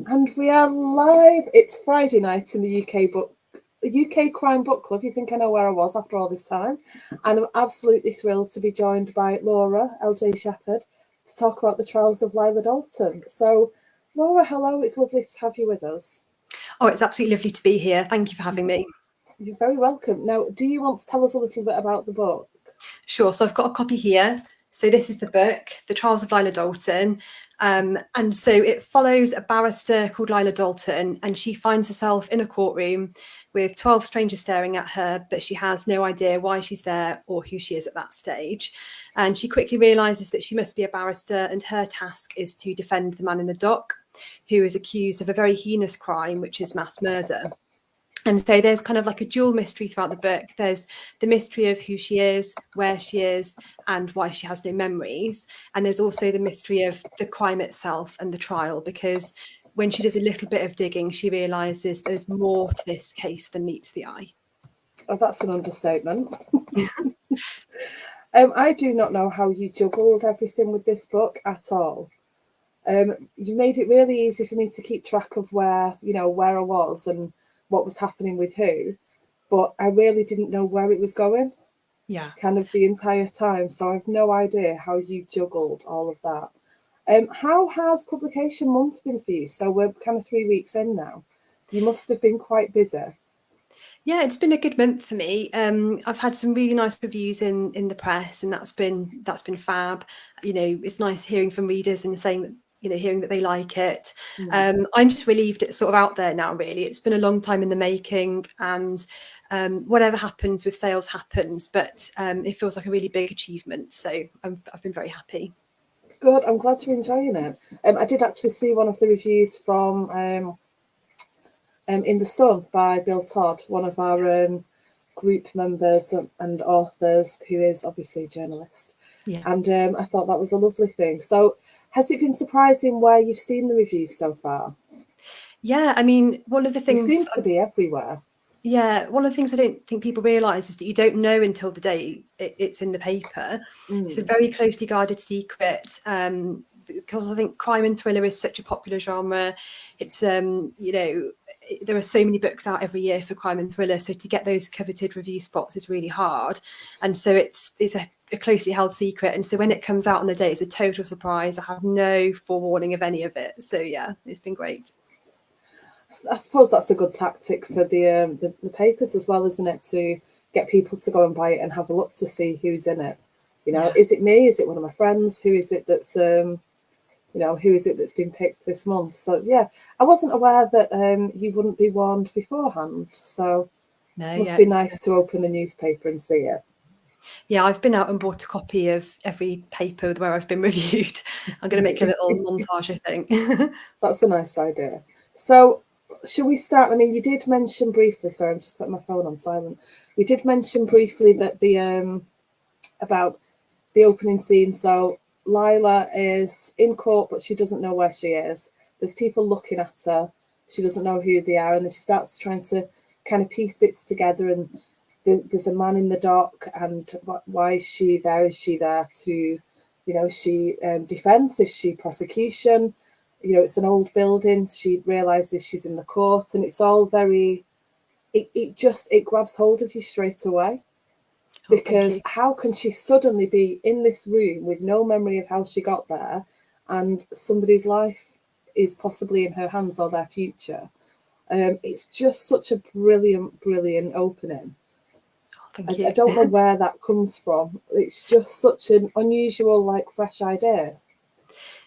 And we are live. It's Friday night in the UK Crime Book Club. You think I know where I was after all this time? And I'm absolutely thrilled to be joined by Laura LJ Shepherd to talk about the trials of Lila Dalton. So, Laura, hello. It's lovely to have you with us. Oh, it's absolutely lovely to be here. Thank you for having me. You're very welcome. Now, do you want to tell us a little bit about the book? Sure. So I've got a copy here. So this is the book, The Trials of Lila Dalton. And so it follows a barrister called Lila Dalton, and she finds herself in a courtroom with 12 strangers staring at her, but she has no idea why she's there or who she is at that stage. And she quickly realises that she must be a barrister, and her task is to defend the man in the dock who is accused of a very heinous crime, which is mass murder. And so there's kind of like a dual mystery throughout the book. There's the mystery of who she is, where she is, and why she has no memories. And there's also the mystery of the crime itself and the trial, because when she does a little bit of digging, she realises there's more to this case than meets the eye. Oh, that's an understatement. I do not know how you juggled everything with this book at all. You made it really easy for me to keep track of where I was and what was happening with who, but I really didn't know where it was going kind of the entire time. So I've no idea how you juggled all of that. How has publication month been for you? So we're kind of 3 weeks in now. You must have been quite busy. Yeah, it's been a good month for me. I've had some really nice reviews in the press, and that's been fab. You know, it's nice hearing from readers and saying that, you know, hearing that they like it. I'm just relieved it's sort of out there now, really. It's been a long time in the making, and whatever happens with sales happens, but it feels like a really big achievement. So I've been very happy. Good, I'm glad you're enjoying it. I did actually see one of the reviews from In the Sun by Bill Todd, one of our group members and authors, who is obviously a journalist. Yeah. And I thought that was a lovely thing. So has it been surprising where you've seen the reviews so far? Yeah, I mean, one of the They things seem to be everywhere. Yeah, one of the things I don't think people realise is that you don't know until the day it's in the paper. It's a very closely guarded secret, because I think crime and thriller is such a popular genre. It's you know, there are so many books out every year for crime and thriller, so to get those coveted review spots is really hard. And so it's a closely held secret. And so when it comes out on the day, it's a total surprise. I have no forewarning of any of it. So yeah, it's been great. I suppose that's a good tactic for the papers as well, isn't it? To get people to go and buy it and have a look to see who's in it. You know, is it me? Is it one of my friends? Who is it that's who is it that's been picked this month? So yeah, I wasn't aware that you wouldn't be warned beforehand. So it must be nice to open the newspaper and see it. Yeah, I've been out and bought a copy of every paper where I've been reviewed. I'm going to make a little montage, I think. That's a nice idea. So, should we start? I mean, you did mention briefly. Sorry, I'm just putting my phone on silent. You did mention briefly that the about the opening scene. So Lila is in court, but she doesn't know where she is. There's people looking at her. She doesn't know who they are, and then she starts trying to kind of piece bits together. And there's a man in the dock, and why is she there? Is she there to, she defense? Is she prosecution? It's an old building. She realizes she's in the court, and it's all very. It grabs hold of you straight away. Because how can she suddenly be in this room with no memory of how she got there, and somebody's life is possibly in her hands or their future? It's just such a brilliant opening. Thank you. I don't know where that comes from. It's just such an unusual, fresh idea.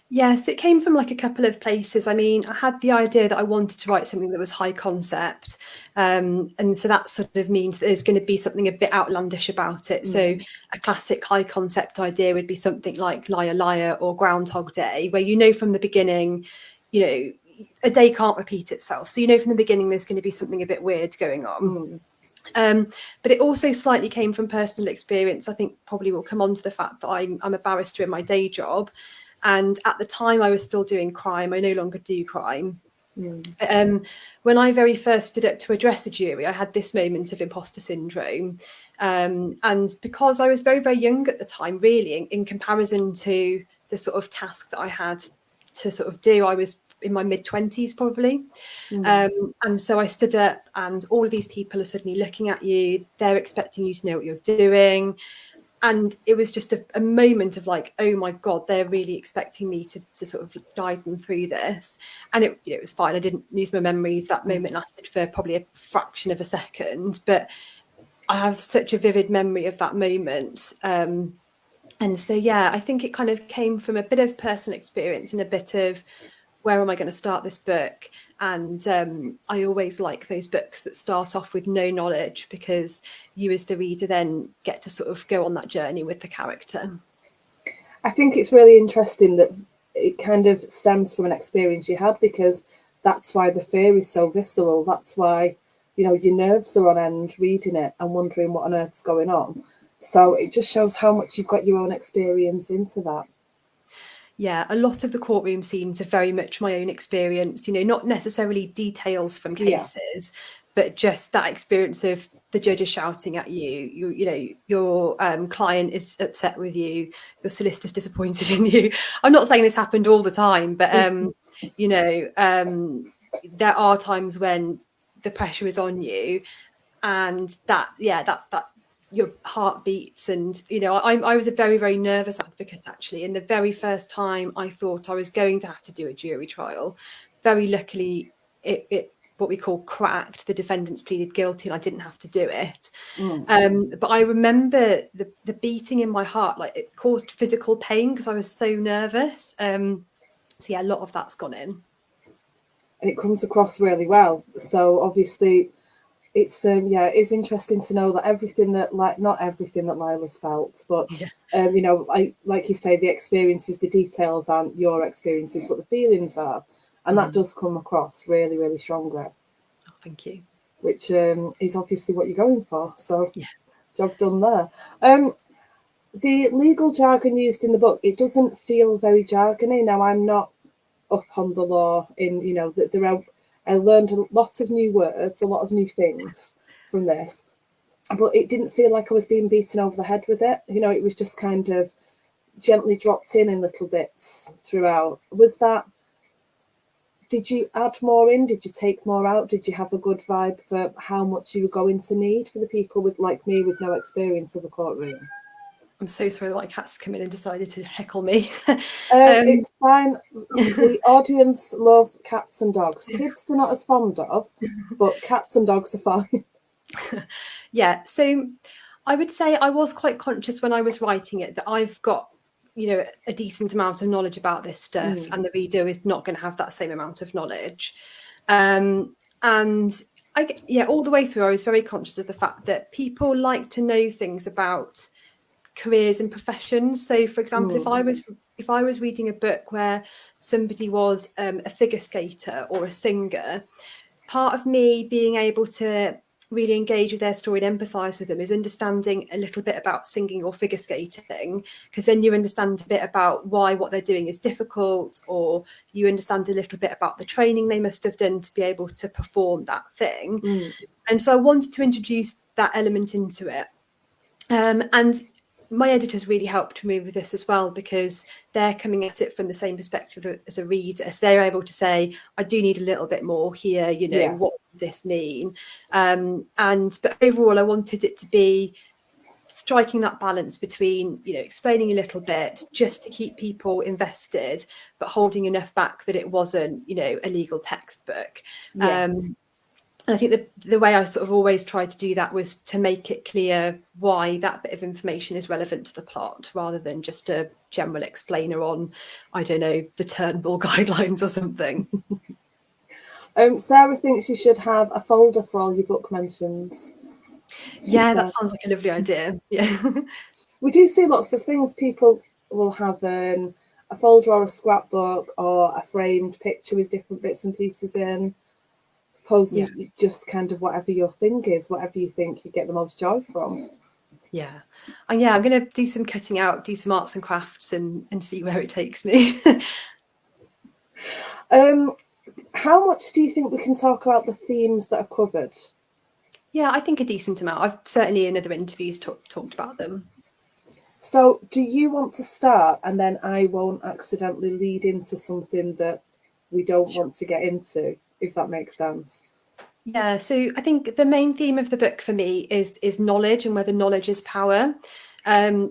Yeah, so it came from a couple of places. I mean, I had the idea that I wanted to write something that was high concept. And so that sort of means that there's going to be something a bit outlandish about it. So a classic high concept idea would be something like Liar Liar or Groundhog Day, where from the beginning, a day can't repeat itself. So from the beginning there's going to be something a bit weird going on. But it also slightly came from personal experience. I think probably we'll come on to the fact that I'm a barrister in my day job. And at the time I was still doing crime. I no longer do crime. When I very first stood up to address a jury, I had this moment of imposter syndrome. And because I was very, very young at the time, really, in comparison to the sort of task that I had to sort of do, I was in my mid-20s probably. And so I stood up, and all of these people are suddenly looking at you. They're expecting you to know what you're doing. And it was just a moment of like, oh my God, they're really expecting me to sort of guide them through this. And it was fine. I didn't lose my memories. That moment lasted for probably a fraction of a second, but I have such a vivid memory of that moment. And so, yeah, I think it kind of came from a bit of personal experience and a bit of, where am I going to start this book? And I always like those books that start off with no knowledge, because you as the reader then get to sort of go on that journey with the character. I think it's really interesting that it kind of stems from an experience you had, because that's why the fear is so visceral. That's why, you know, your nerves are on end reading it and wondering what on earth's going on. So it just shows how much you've got your own experience into that. Yeah, a lot of the courtroom scenes are very much my own experience, you know, not necessarily details from cases, but just that experience of the judges shouting at you, you know, your client is upset with you, your solicitor's disappointed in you. I'm not saying this happened all the time, but, you know, there are times when the pressure is on you, and that your heart beats. And you know, I was a very, very nervous advocate actually, and the very first time I thought I was going to have to do a jury trial, very luckily it what we call cracked. The defendants pleaded guilty and I didn't have to do it. But I remember the beating in my heart, like it caused physical pain because I was so nervous. So yeah, a lot of that's gone in, and it comes across really well. So obviously it's it's interesting to know that everything that, like, not everything that Lila's felt, but you know, like you say, the experiences, the details aren't your experiences, but the feelings are, and that does come across really, really strongly. Oh, thank you. Which is obviously what you're going for. So job done there. The legal jargon used in the book, it doesn't feel very jargony. Now, I'm not up on the law in, you know, that there are, I learned a lot of new words, a lot of new things from this, but it didn't feel like I was being beaten over the head with it. You know, it was just kind of gently dropped in little bits throughout. Was that, did you add more in? Did you take more out? Did you have a good vibe for how much you were going to need for the people with, like me, with no experience of the courtroom? I'm so sorry that my cat's come in and decided to heckle me. It's fine. The audience love cats and dogs. Kids they're not as fond of, but cats and dogs are fine. Yeah, so I would say I was quite conscious when I was writing it that I've got, you know, a decent amount of knowledge about this stuff, and the reader is not going to have that same amount of knowledge. And all the way through, I was very conscious of the fact that people like to know things about careers and professions. So, for example, if I was reading a book where somebody was a figure skater or a singer, part of me being able to really engage with their story and empathize with them is understanding a little bit about singing or figure skating, because then you understand a bit about why what they're doing is difficult, or you understand a little bit about the training they must have done to be able to perform that thing. And so I wanted to introduce that element into it. And my editors really helped me with this as well, because they're coming at it from the same perspective as a reader. So they're able to say, I do need a little bit more here, you know, what does this mean? But overall, I wanted it to be striking that balance between, you know, explaining a little bit just to keep people invested, but holding enough back that it wasn't, you know, a legal textbook. I think the way I sort of always tried to do that was to make it clear why that bit of information is relevant to the plot, rather than just a general explainer on, I don't know, the Turnbull guidelines or something. Sarah thinks you should have a folder for all your book mentions. Yeah, that sounds like a lovely idea. Yeah. We do see lots of things. People will have a folder or a scrapbook or a framed picture with different bits and pieces in. Suppose you just kind of whatever your thing is, whatever you think you get the most joy from. Yeah. And I'm going to do some cutting out, do some arts and crafts and see where it takes me. How much do you think we can talk about the themes that are covered? Yeah, I think a decent amount. I've certainly in other interviews talked about them. So do you want to start, and then I won't accidentally lead into something that we don't want to get into, if that makes sense. Yeah, so I think the main theme of the book for me is knowledge and whether knowledge is power.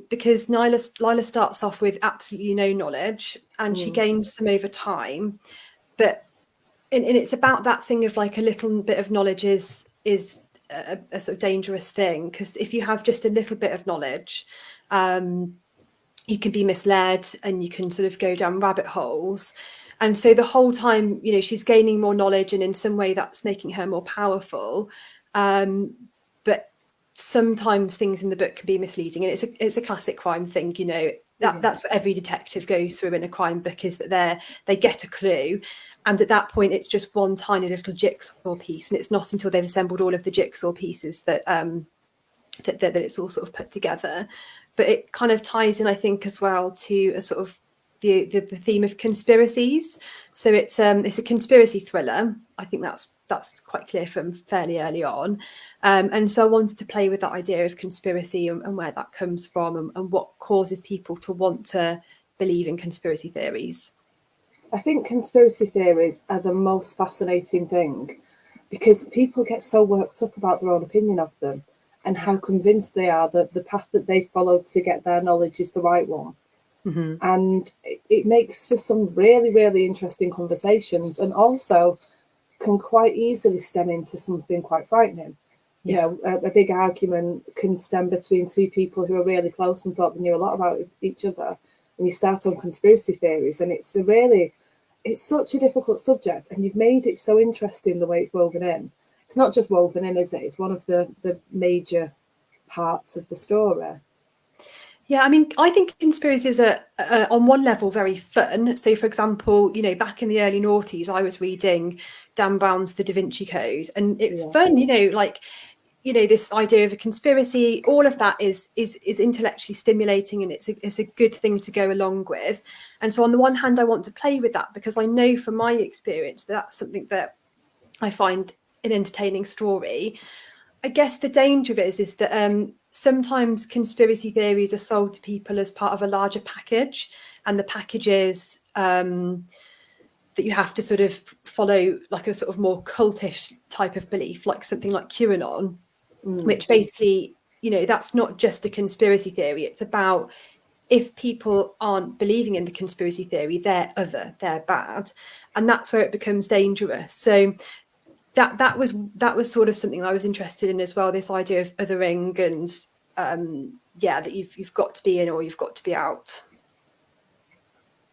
Because Lila starts off with absolutely no knowledge and she gains some over time. But and it's about that thing of like a little bit of knowledge is a sort of dangerous thing, because if you have just a little bit of knowledge, you can be misled and you can sort of go down rabbit holes. And so the whole time, you know, she's gaining more knowledge and in some way that's making her more powerful. But sometimes things in the book can be misleading, and it's a classic crime thing, you know, that's what every detective goes through in a crime book, is that they get a clue. And at that point, it's just one tiny little jigsaw piece. And it's not until they've assembled all of the jigsaw pieces that that it's all sort of put together. But it kind of ties in, I think, as well to a sort of the theme of conspiracies. So it's a conspiracy thriller. I think that's quite clear from fairly early on. And so I wanted to play with that idea of conspiracy and where that comes from and what causes people to want to believe in conspiracy theories. I think conspiracy theories are the most fascinating thing, because people get so worked up about their own opinion of them and how convinced they are that the path that they followed to get their knowledge is the right one. Mm-hmm. And it makes for some really, really interesting conversations, and also can quite easily stem into something quite frightening. Yeah. You know, a big argument can stem between two people who are really close and thought they knew a lot about each other, and you start on conspiracy theories, and it's such a difficult subject, and you've made it so interesting the way it's woven in. It's not just woven in, is it? It's one of the major parts of the story. Yeah, I mean, I think conspiracies are on one level very fun. So, for example, you know, back in the early noughties, I was reading Dan Brown's The Da Vinci Code, and it's fun, you know, like, you know, this idea of a conspiracy, all of that is intellectually stimulating, and it's a good thing to go along with. And so on the one hand, I want to play with that because I know from my experience that that's something that I find an entertaining story. I guess the danger is that sometimes conspiracy theories are sold to people as part of a larger package, and the package is that you have to sort of follow like a sort of more cultish type of belief, like something like QAnon, which basically, you know, that's not just a conspiracy theory. It's about, if people aren't believing in the conspiracy theory, they're other, they're bad. And that's where it becomes dangerous. So that was sort of something I was interested in as well, this idea of othering and that you've got to be in or you've got to be out.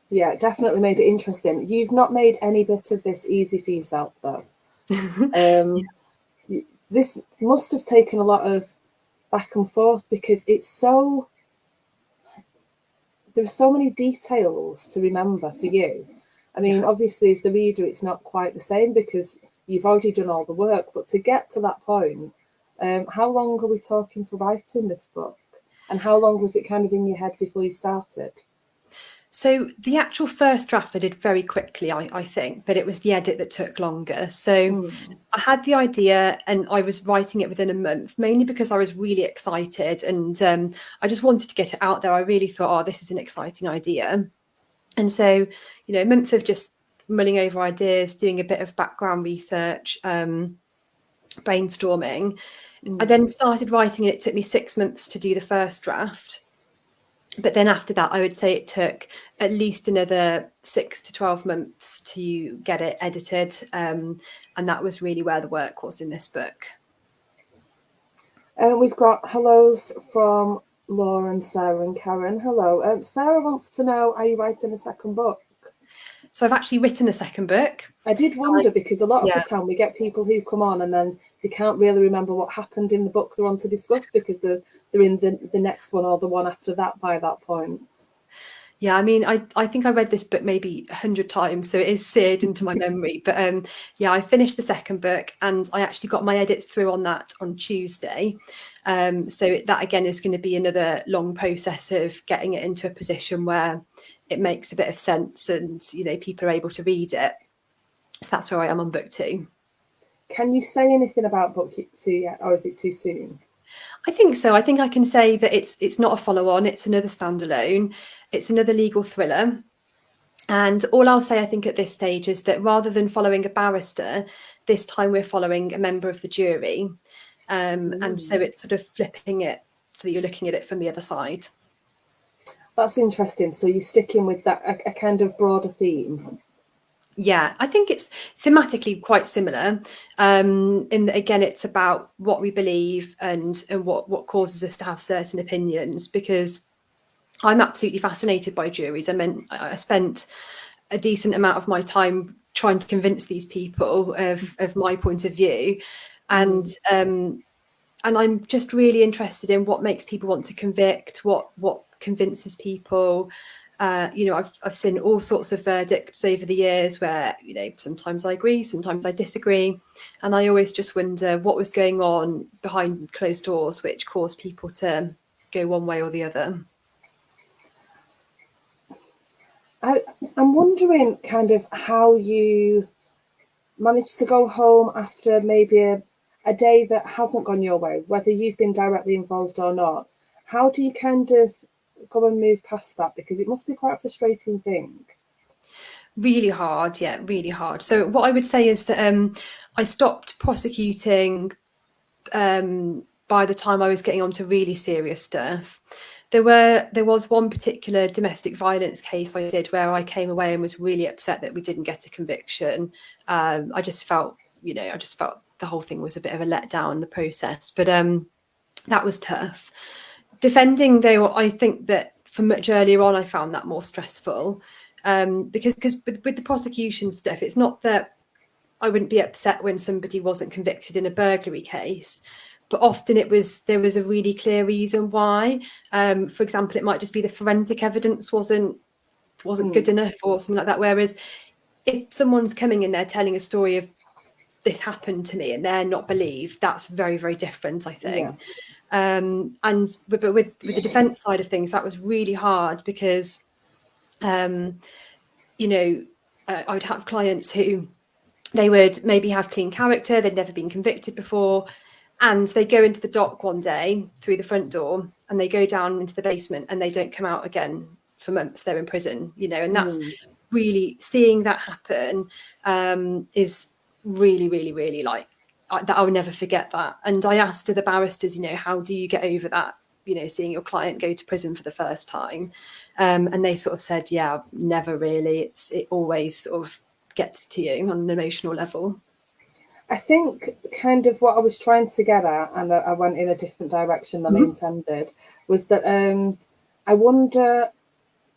Yeah, it definitely made it interesting. You've not made any bit of this easy for yourself, though. This must have taken a lot of back and forth, because there are so many details to remember for you. I mean, obviously, as the reader, it's not quite the same because you've already done all the work. But to get to that point, how long are we talking for writing this book? And how long was it kind of in your head before you started? So the actual first draft I did very quickly, I think, but it was the edit that took longer. So I had the idea and I was writing it within a month, mainly because I was really excited and I just wanted to get it out there. I really thought, oh, this is an exciting idea. And so, you know, a month of just mulling over ideas, doing a bit of background research, brainstorming. I then started writing, and it took me 6 months to do the first draft. But then after that, I would say it took at least another 6 to 12 months to get it edited. And that was really where the work was in this book. We've got hellos from Lauren, Sarah and Karen. Hello. Sarah wants to know, are you writing a second book? So I've actually written the second book. I did wonder, because a lot of the time we get people who come on and then they can't really remember what happened in the book they're on to discuss, because they're in the next one or the one after that by that point. Yeah, I mean, I think I read this book maybe 100 times, so it is seared into my memory. But I finished the second book and I actually got my edits through on that on Tuesday. So that again is going to be another long process of getting it into a position where it makes a bit of sense and, you know, people are able to read it. So that's where I am on book 2. Can you say anything about book 2 yet, or is it too soon? I think so. I think I can say that it's not a follow-on. It's another standalone. It's another legal thriller. And all I'll say, I think, at this stage is that rather than following a barrister, this time we're following a member of the jury. And so it's sort of flipping it so that you're looking at it from the other side. That's interesting. So you're sticking with that, a kind of broader theme. Yeah, I think it's thematically quite similar. Again, it's about what we believe and what causes us to have certain opinions, because I'm absolutely fascinated by juries. I spent a decent amount of my time trying to convince these people of my point of view, and I'm just really interested in what makes people want to convict, what convinces people. I've seen all sorts of verdicts over the years where, sometimes I agree, sometimes I disagree, and I always just wonder what was going on behind closed doors which caused people to go one way or the other. I'm wondering kind of how you managed to go home after maybe a day that hasn't gone your way, whether you've been directly involved or not. How do you kind of go and move past that? Because it must be quite a frustrating thing. Really hard, yeah, really hard. So what I would say is that I stopped prosecuting by the time I was getting on to really serious stuff. There was one particular domestic violence case I did where I came away and was really upset that we didn't get a conviction. I just felt the whole thing was a bit of a letdown in the process, but that was tough. Defending, though, I think that from much earlier on I found that more stressful, because with the prosecution stuff, it's not that I wouldn't be upset when somebody wasn't convicted in a burglary case, but often there was a really clear reason why. For example, it might just be the forensic evidence wasn't good enough or something like that. Whereas if someone's coming in there telling a story of this happened to me and they're not believed, that's very, very different, I think. Yeah. But with the defence side of things, that was really hard because, I would have clients who, they would maybe have clean character, they'd never been convicted before, and they go into the dock one day through the front door and they go down into the basement and they don't come out again for months. They're in prison, and that's really, seeing that happen is really, really, really that I would never forget that. And I asked the barristers, how do you get over that, seeing your client go to prison for the first time? And they sort of said, yeah, never really. It always sort of gets to you on an emotional level. I think kind of what I was trying to get at, and I went in a different direction than I intended, was that I wonder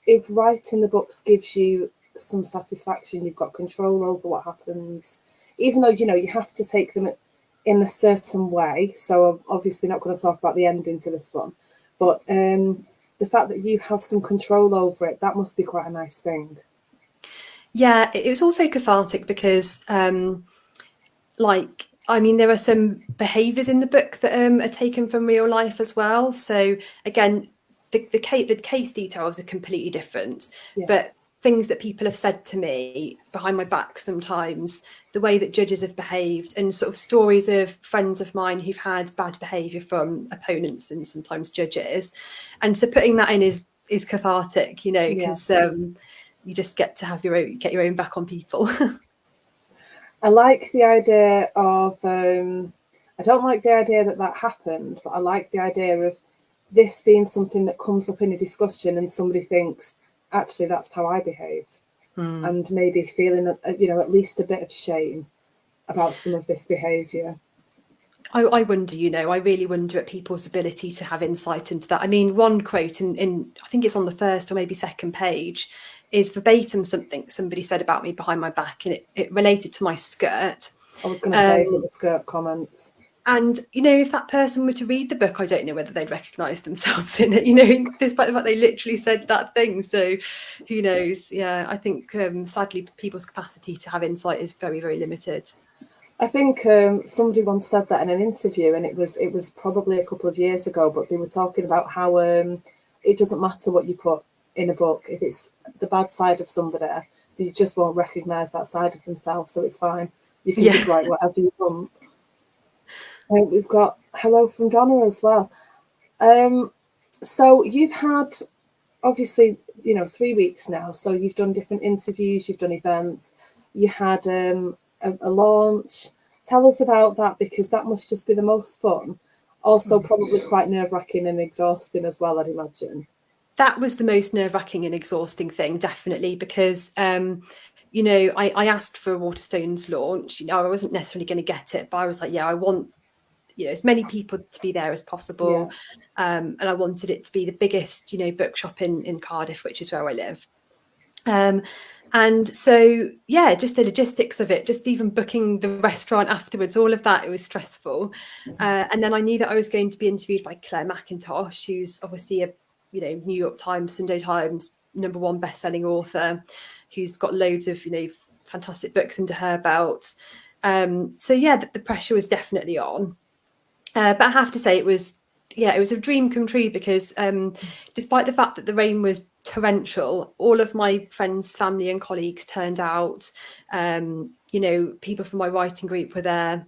if writing the books gives you some satisfaction. You've got control over what happens, even though, you have to take them in a certain way. So I'm obviously not going to talk about the ending to this one, but the fact that you have some control over it, that must be quite a nice thing. Yeah, it was also cathartic because, there are some behaviours in the book that are taken from real life as well. So again, the case details are completely different, but things that people have said to me behind my back sometimes, the way that judges have behaved, and sort of stories of friends of mine who've had bad behaviour from opponents and sometimes judges. And so putting that in is cathartic, because you just get to have get your own back on people. I like the idea of, I don't like the idea that happened, but I like the idea of this being something that comes up in a discussion and somebody thinks, actually, that's how I behave. And maybe feeling, at least a bit of shame about some of this behaviour. I wonder, I really wonder at people's ability to have insight into that. I mean, one quote in I think it's on the first or maybe second page, is verbatim something somebody said about me behind my back, and it related to my skirt. I was going to say, is it the skirt comment? And, if that person were to read the book, I don't know whether they'd recognise themselves in it, despite the fact they literally said that thing. So who knows? Yeah, I think sadly people's capacity to have insight is very, very limited. I think somebody once said that in an interview, and it was probably a couple of years ago, but they were talking about how it doesn't matter what you put in a book. If it's the bad side of somebody, you just won't recognise that side of themselves, so it's fine. You can just write whatever you want. We've got hello from Donna as well. So you've had, obviously, 3 weeks now. So you've done different interviews, you've done events, you had a launch. Tell us about that, because that must just be the most fun. Also, probably quite nerve-wracking and exhausting as well, I'd imagine. That was the most nerve-wracking and exhausting thing, definitely, because I asked for a Waterstones launch. I wasn't necessarily going to get it, but I was like, yeah, I want as many people to be there as possible, and I wanted it to be the biggest bookshop in Cardiff, which is where I live. And so, yeah, just the logistics of it, just even booking the restaurant afterwards, all of that, it was stressful. And then I knew that I was going to be interviewed by Claire McIntosh, who's obviously a New York Times, Sunday Times #1 best-selling author, who's got loads of fantastic books under her belt. So yeah, the pressure was definitely on. But I have to say, it was a dream come true, because despite the fact that the rain was torrential, all of my friends, family and colleagues turned out. People from my writing group were there.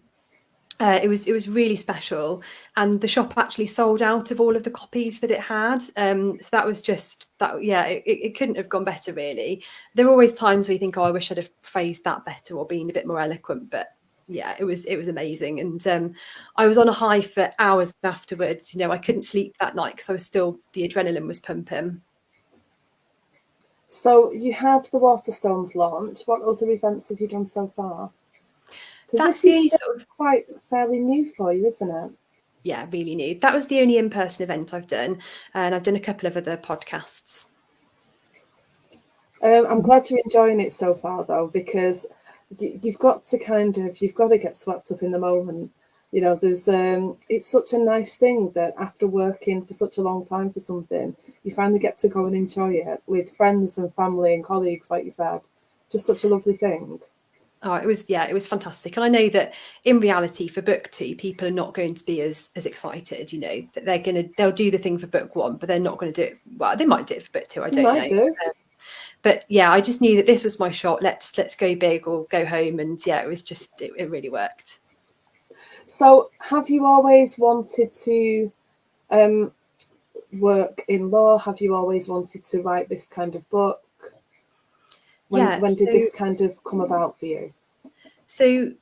It was really special, and the shop actually sold out of all of the copies that it had. So that was just that. Yeah, it couldn't have gone better, really. There are always times where you think, oh, I wish I'd have phrased that better or been a bit more eloquent, but yeah, it was amazing. And I was on a high for hours afterwards. I couldn't sleep that night because the adrenaline was pumping. So you had the Waterstones launch. What other events have you done so far? Because That's this the only is quite fairly new for you, isn't it? Yeah, really new. That was the only in-person event I've done, and I've done a couple of other podcasts. I'm glad you're enjoying it so far, though, because you've got to get swept up in the moment. It's such a nice thing that after working for such a long time for something, you finally get to go and enjoy it with friends and family and colleagues, like you said. Just such a lovely thing. Oh, it was fantastic. And I know that in reality for book 2, people are not going to be as excited, that they'll do the thing for book 1, but they're not going to do it. Well, they might do it for book 2, I don't know. But yeah, I just knew that this was my shot. Let's go big or go home. And yeah, it was just, it really worked. So have you always wanted to work in law? Have you always wanted to write this kind of book? When did this kind of come about for you? So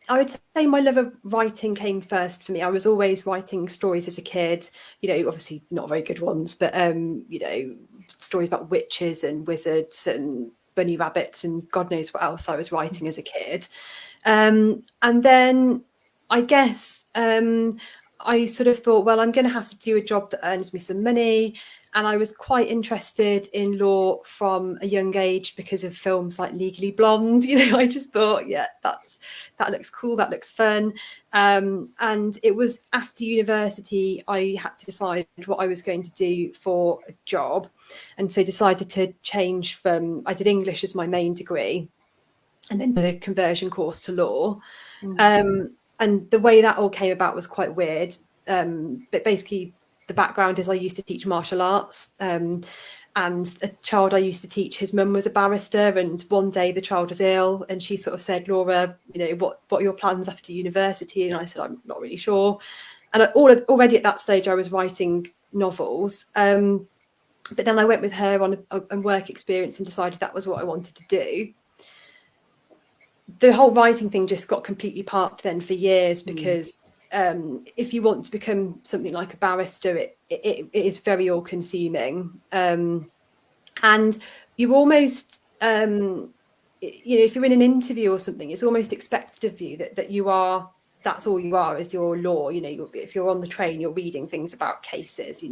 I would say my love of writing came first for me. I was always writing stories as a kid, obviously not very good ones, but, stories about witches and wizards and bunny rabbits and God knows what else I was writing as a kid. And then I guess I sort of thought, well, I'm going to have to do a job that earns me some money. And I was quite interested in law from a young age because of films like Legally Blonde. I just thought, yeah, that looks cool, that looks fun. And it was after university, I had to decide what I was going to do for a job. And so decided to change I did English as my main degree, and then did a conversion course to law. And the way that all came about was quite weird. But basically, the background is I used to teach martial arts, and a child I used to teach, his mum was a barrister, and one day the child was ill, and she sort of said, Laura, what are your plans after university? And I said, I'm not really sure. And already at that stage, I was writing novels. But then I went with her on a work experience and decided that was what I wanted to do. The whole writing thing just got completely parked then for years, because if you want to become something like a barrister, it is very all consuming. And you almost, if you're in an interview or something, it's almost expected of you that you are, that's all you are, is your law. If you're on the train, you're reading things about cases,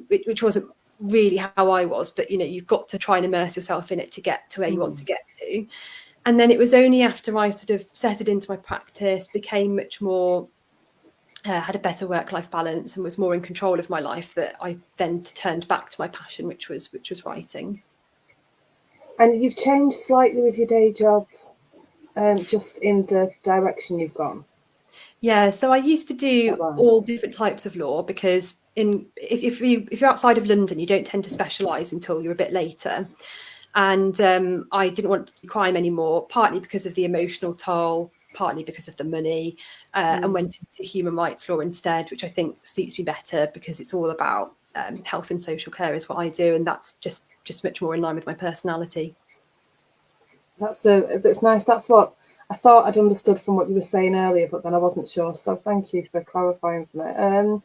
which wasn't really how I was, but you've got to try and immerse yourself in it to get to where you want to get to. And then it was only after I sort of settled into my practice, became much more, had a better work-life balance and was more in control of my life, that I then turned back to my passion, which was writing. And you've changed slightly with your day job, just in the direction you've gone. Yeah, so I used to do all different types of law, because if you're outside of London, you don't tend to specialise until you're a bit later. And I didn't want to do crime anymore, partly because of the emotional toll, partly because of the money, and went into human rights law instead, which I think suits me better, because it's all about health and social care is what I do, and that's just much more in line with my personality. That's nice. That's what I thought I'd understood from what you were saying earlier, but then I wasn't sure. So thank you for clarifying for me.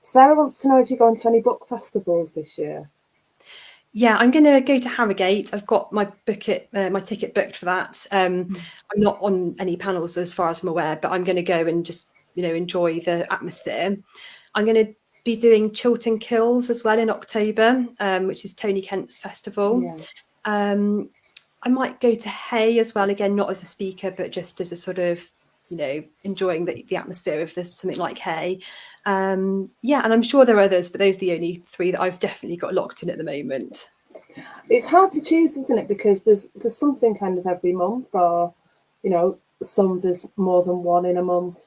Sarah wants to know if you're going to any book festivals this year. Yeah, I'm going to go to Harrogate. I've got my ticket booked for that. I'm not on any panels as far as I'm aware, but I'm going to go and just, enjoy the atmosphere. I'm going to be doing Chiltern Kills as well in October, which is Tony Kent's festival. Yeah. I might go to Hay as well, again, not as a speaker, but just as a sort of, enjoying the atmosphere of something like Hay. Yeah, and I'm sure there are others, but those are the only three that I've definitely got locked in at the moment. It's hard to choose, isn't it? Because there's something kind of every month, or there's more than one in a month.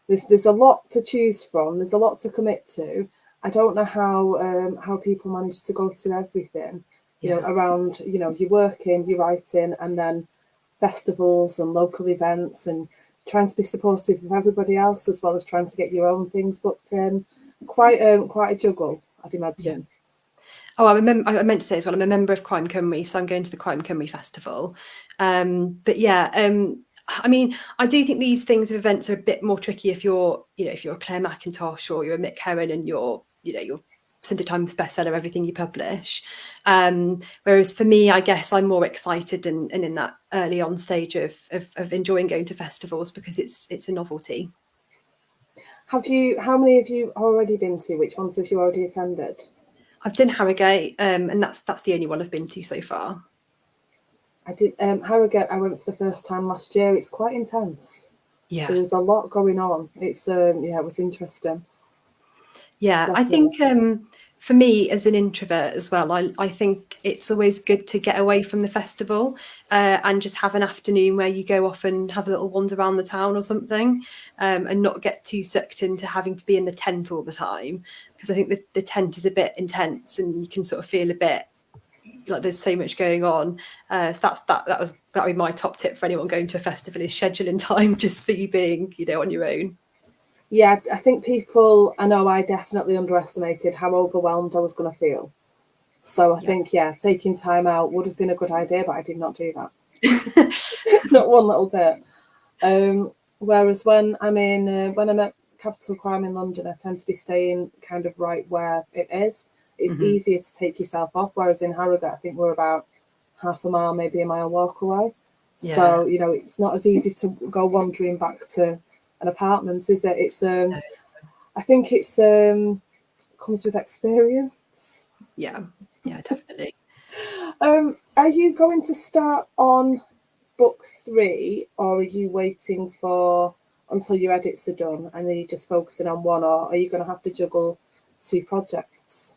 There's a lot to choose from. There's a lot to commit to. I don't know how people manage to go to everything. Around you're working, you're writing, and then festivals and local events, and trying to be supportive of everybody else as well as trying to get your own things booked in. Quite a juggle, I'd imagine. Yeah. Oh, I meant to say as well, I'm a member of Crime Cymru, so I'm going to the Crime Cymru Festival. But yeah, I mean, I do think these events are a bit more tricky if you're a Claire Mackintosh or you're a Mick Herron and you're Sunday Times bestseller, everything you publish. Whereas for me, I guess I'm more excited and in that early on stage of enjoying going to festivals because it's a novelty. How many have you already been to? Which ones have you already attended? I've done Harrogate, and that's the only one I've been to so far. I did Harrogate. I went for the first time last year. It's quite intense. Yeah, There's a lot going on. It's it was interesting. Yeah, Definitely. I think for me as an introvert as well, I think it's always good to get away from the festival and just have an afternoon where you go off and have a little wander around the town or something, and not get too sucked into having to be in the tent all the time, because I think the tent is a bit intense and you can sort of feel a bit like there's so much going on. So that would be my top tip for anyone going to a festival, is scheduling time just for you being on your own. Yeah, I think I know I definitely underestimated how overwhelmed I was going to feel. So I think, taking time out would have been a good idea, but I did not do that. Not one little bit. Whereas when I'm at Capital Crime in London, I tend to be staying kind of right where it is. It's easier to take yourself off. Whereas in Harrogate, I think we're about half a mile, maybe a mile walk away. Yeah. So, it's not as easy to go wandering back to an apartment, is it? It's I think it's comes with experience. Yeah, definitely. Are you going to start on book 3, or are you waiting until your edits are done and then you're just focusing on one, or are you going to have to juggle 2 projects?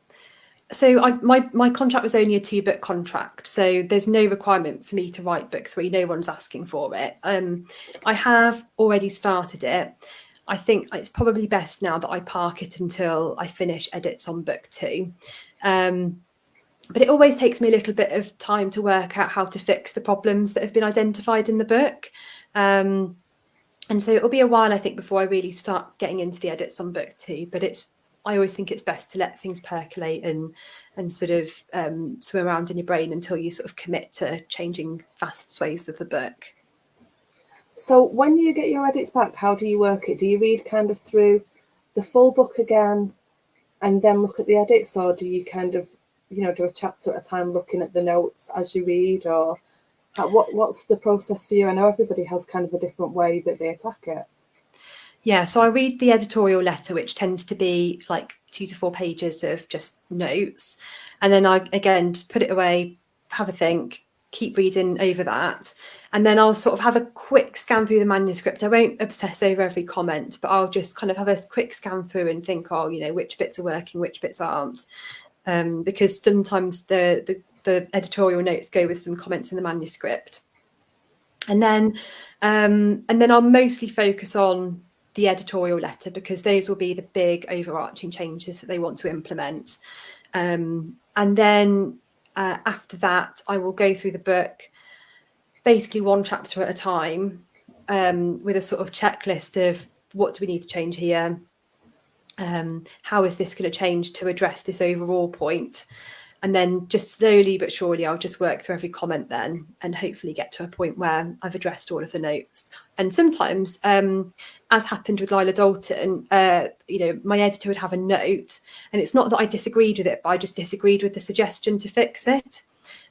So my contract was only a 2-book contract, so there's no requirement for me to write book 3. No one's asking for it. I have already started it. I think it's probably best now that I park it until I finish edits on book 2. But it always takes me a little bit of time to work out how to fix the problems that have been identified in the book. And so it'll be a while, I think, before I really start getting into the edits on book 2. But I always think it's best to let things percolate and sort of swim around in your brain until you sort of commit to changing vast swathes of the book. So when you get your edits back, how do you work it? Do you read kind of through the full book again and then look at the edits, or do you kind of, do a chapter at a time looking at the notes as you read, or what's the process for you? I know everybody has kind of a different way that they attack it. Yeah, so I read the editorial letter, which tends to be like 2 to 4 pages of just notes. And then I, again, just put it away, have a think, keep reading over that. And then I'll sort of have a quick scan through the manuscript. I won't obsess over every comment, but I'll just kind of have a quick scan through and think, which bits are working, which bits aren't. Because sometimes the editorial notes go with some comments in the manuscript. And then I'll mostly focus on the editorial letter, because those will be the big overarching changes that they want to implement. And then after that, I will go through the book, basically one chapter at a time, with a sort of checklist of what do we need to change here, how is this going to change to address this overall point? And then just slowly but surely, I'll just work through every comment then and hopefully get to a point where I've addressed all of the notes. And sometimes, as happened with Lila Dalton, my editor would have a note, and it's not that I disagreed with it, but I just disagreed with the suggestion to fix it.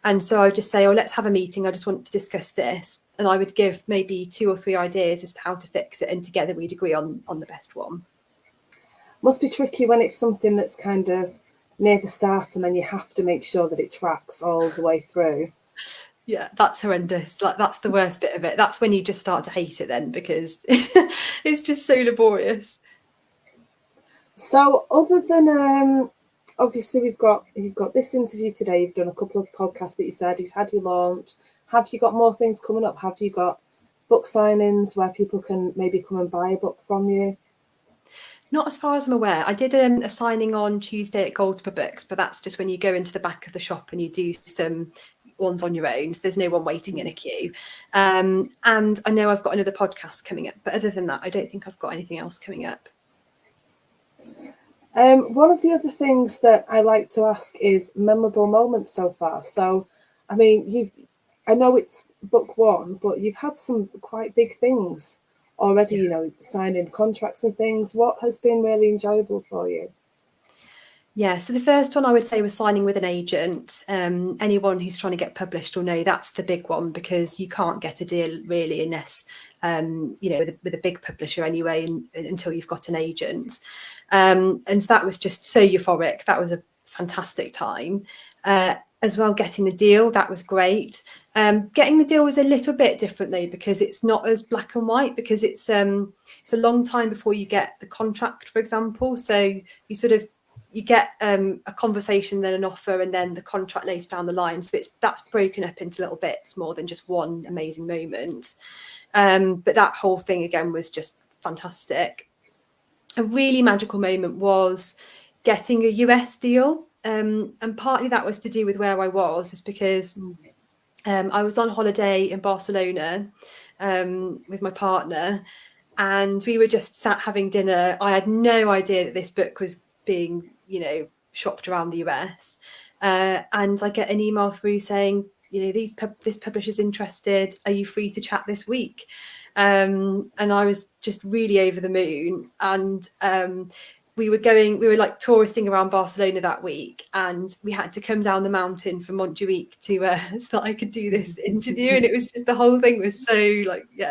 And so I would just say, oh, let's have a meeting. I just want to discuss this. And I would give maybe 2 or 3 ideas as to how to fix it. And together we'd agree on the best one. Must be tricky when it's something that's kind of near the start and then you have to make sure that it tracks all the way through. Yeah, that's horrendous. Like, that's the worst bit of it. That's when you just start to hate it then, because it's just so laborious. So other than obviously you've got this interview today, you've done a couple of podcasts that you said, you've had your launch. Have you got more things coming up? Have you got book signings where people can maybe come and buy a book from you? Not as far as I'm aware. I did a signing on Tuesday at Goldsborough Books, but that's just when you go into the back of the shop and you do some ones on your own. So there's no one waiting in a queue. And I know I've got another podcast coming up, but other than that, I don't think I've got anything else coming up. One of the other things that I like to ask is memorable moments so far. So, I mean, I know it's book 1, but you've had some quite big things already, signing contracts and things. What has been really enjoyable for you? Yeah, so the first one I would say was signing with an agent. Anyone who's trying to get published will know that's the big one, because you can't get a deal really unless, with a big publisher anyway, until you've got an agent. And so that was just so euphoric. That was a fantastic time. As well, getting the deal, that was great. Getting the deal was a little bit different though, because it's not as black and white, because it's a long time before you get the contract, for example. So you get a conversation, then an offer, and then the contract later down the line. So that's broken up into little bits more than just one amazing moment. But that whole thing again was just fantastic. A really magical moment was getting a US deal. And partly that was to do with where I was, is because I was on holiday in Barcelona with my partner, and we were just sat having dinner. I had no idea that this book was being, shopped around the US. And I get an email through saying, this publisher's interested. Are you free to chat this week? And I was just really over the moon. And we were like touristing around Barcelona that week, and we had to come down the mountain from Montjuic so that I could do this interview. And it was just, the whole thing was so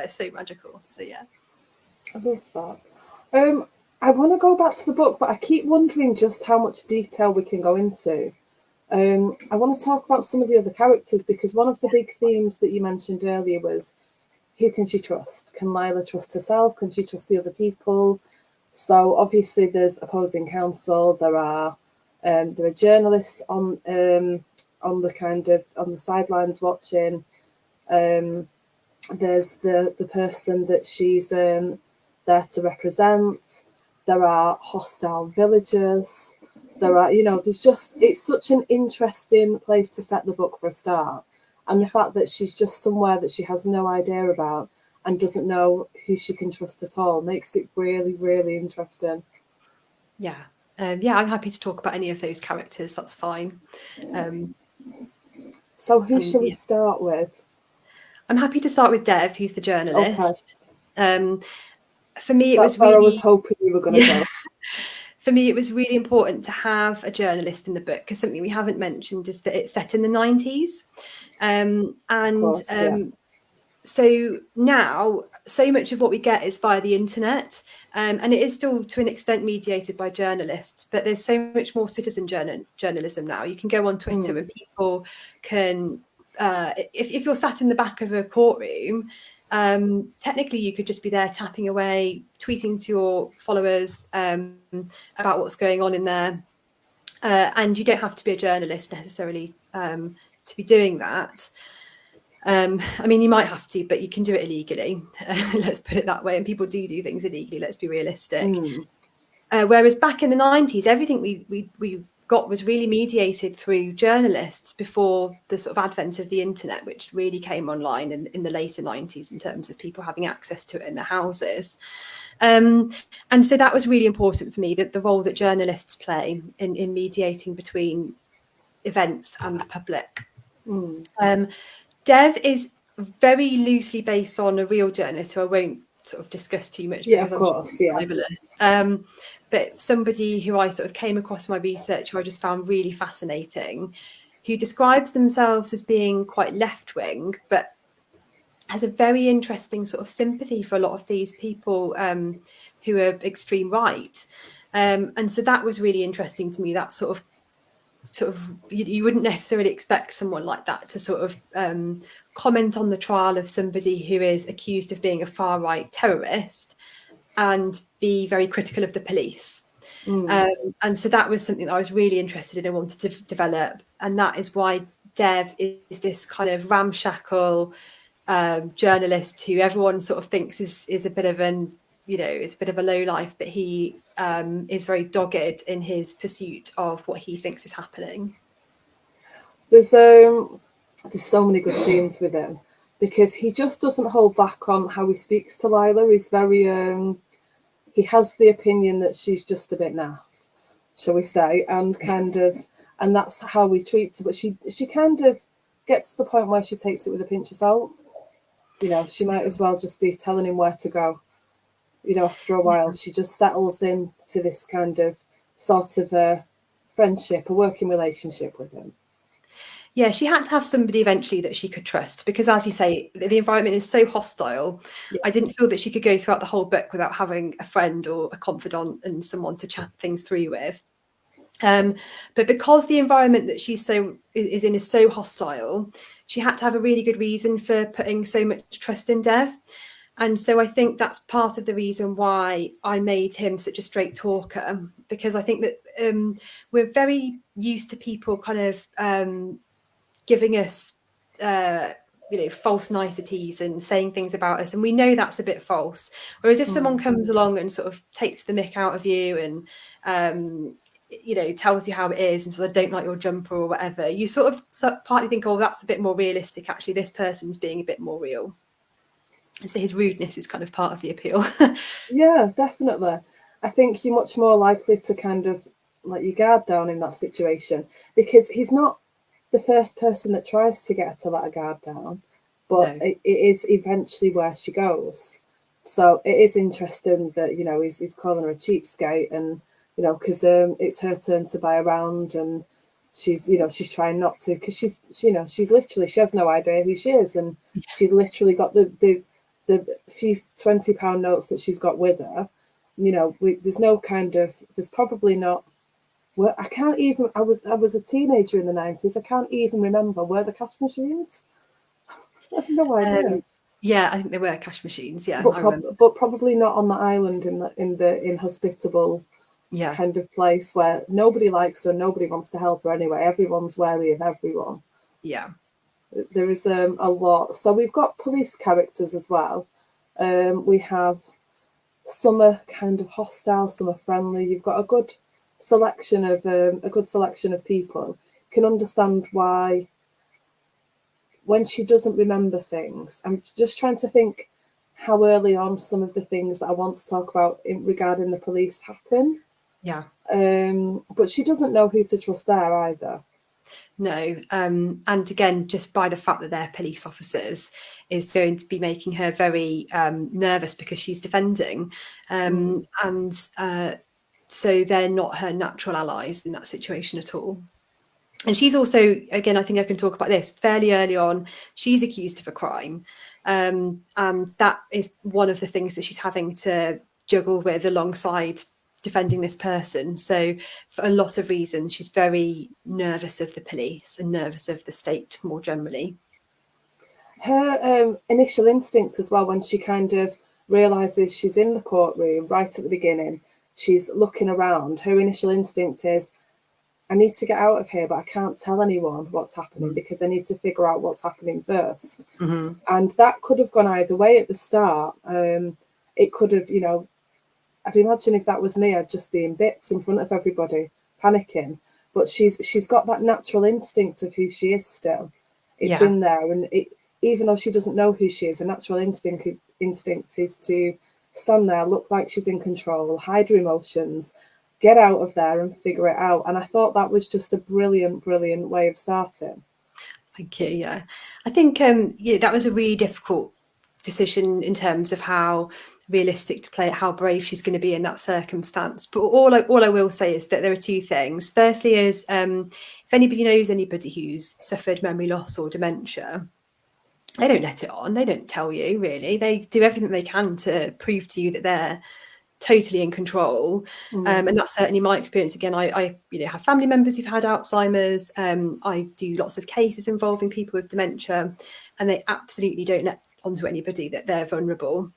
so magical. So yeah. I love that. I want to go back to the book, but I keep wondering just how much detail we can go into. I want to talk about some of the other characters, because one of the big themes that you mentioned earlier was, who can she trust? Can Lila trust herself? Can she trust the other people? So obviously there's opposing counsel. There are journalists on the sidelines watching. There's the person that she's there to represent. There are hostile villagers. There are, it's such an interesting place to set the book for a start. And the fact that she's just somewhere that she has no idea about and doesn't know who she can trust at all makes it really, really interesting. Yeah. I'm happy to talk about any of those characters. That's fine. So who shall we start with? I'm happy to start with Dev, who's the journalist. Okay. For me, That's where I was hoping you were going to go. For me, it was really important to have a journalist in the book, because something we haven't mentioned is that it's set in the 90s. So now so much of what we get is via the internet, and it is still to an extent mediated by journalists, but there's so much more citizen journalism now. You can go on Twitter and people can, if you're sat in the back of a courtroom, technically you could just be there tapping away, tweeting to your followers about what's going on in there, and you don't have to be a journalist necessarily to be doing that. You might have to, but you can do it illegally. Let's put it that way. And people do things illegally. Let's be realistic. Whereas back in the 90s, everything we got was really mediated through journalists before the sort of advent of the internet, which really came online in the later 90s in terms of people having access to it in their houses. And so that was really important for me, that the role that journalists play in mediating between events and the public. Dev is very loosely based on a real journalist who I won't sort of discuss too much because I'm sure it's libelous. But somebody who I sort of came across in my research who I just found really fascinating, who describes themselves as being quite left-wing, but has a very interesting sort of sympathy for a lot of these people who are extreme right. And so that was really interesting to me, that sort of you wouldn't necessarily expect someone like that to sort of comment on the trial of somebody who is accused of being a far right terrorist and be very critical of the police. And so that was something that I was really interested in and wanted to develop. And that is why Dev is this kind of ramshackle journalist who everyone sort of thinks is a bit of is a bit of a low life, but he is very dogged in his pursuit of what he thinks is happening. There's so many good scenes with him because he just doesn't hold back on how he speaks to Lila. He's very he has the opinion that she's just a bit naff, shall we say, and and that's how he treats her. But she kind of gets to the point where she takes it with a pinch of salt. She might as well just be telling him where to go. After a while, she just settles into this kind of sort of a friendship, a working relationship with him. Yeah, she had to have somebody eventually that she could trust because, as you say, the environment is so hostile. Yeah. I didn't feel that she could go throughout the whole book without having a friend or a confidant and someone to chat things through with. But because the environment that she's is in is so hostile, she had to have a really good reason for putting so much trust in Dev. And so I think that's part of the reason why I made him such a straight talker, because I think that we're very used to people kind of giving us, false niceties and saying things about us. And we know that's a bit false. Whereas if someone comes along and sort of takes the mick out of you and, tells you how it is and says, I don't like your jumper or whatever, you sort of partly think, oh, that's a bit more realistic. Actually, this person's being a bit more real. And so his rudeness is kind of part of the appeal. Yeah, definitely. I think you're much more likely to kind of let your guard down in that situation because he's not the first person that tries to get her to let her guard down, but no. It is eventually where she goes. So it is interesting that, he's calling her a cheapskate and, because it's her turn to buy around and she's trying not to because she's literally, she has no idea who she is. And she's literally got the few £20 notes that she's got with her. There's probably not. Well, I can't even. I was a teenager in the 90s. I can't even remember, were the cash machines? I have no idea. Yeah, I think there were cash machines. Yeah, but probably not on the island in the inhospitable kind of place where nobody likes her, nobody wants to help her anyway. Everyone's wary of everyone. Yeah, there is a lot. So we've got police characters as well. We have some are kind of hostile, some are friendly. You've got a good selection of people. You can understand why when she doesn't remember things. I'm just trying to think how early on some of the things that I want to talk about regarding the police happen. Yeah. But she doesn't know who to trust there either. No. And again, just by the fact that they're police officers is going to be making her very nervous because she's defending. And so they're not her natural allies in that situation at all. And she's also, again, I think I can talk about this, fairly early on, she's accused of a crime. And that is one of the things that she's having to juggle with alongside defending this person. So for a lot of reasons, she's very nervous of the police and nervous of the state more generally. Her initial instinct as well, when she kind of realises she's in the courtroom right at the beginning, she's looking around, her initial instinct is, I need to get out of here, but I can't tell anyone what's happening because I need to figure out what's happening first. And that could have gone either way at the start. It could have, I'd imagine if that was me, I'd just be in bits in front of everybody, panicking. but she's got that natural instinct of who she is still. It's Yeah. in there, and even though she doesn't know who she is, a natural instinct is to stand there, look like she's in control, hide her emotions, get out of there and figure it out. And I thought that was just a brilliant way of starting. Thank you. Yeah, I think yeah, that was a really difficult decision in terms of how realistic to play it, how brave she's going to be in that circumstance. But all I will say is that there are two things. Firstly, is if anybody knows anybody who's suffered memory loss or dementia, they don't let it on. They don't tell you, really. They do everything they can to prove to you that they're totally in control. And that's certainly my experience. Again, I have family members who've had Alzheimer's. I do lots of cases involving people with dementia, and they absolutely don't let onto anybody that they're vulnerable.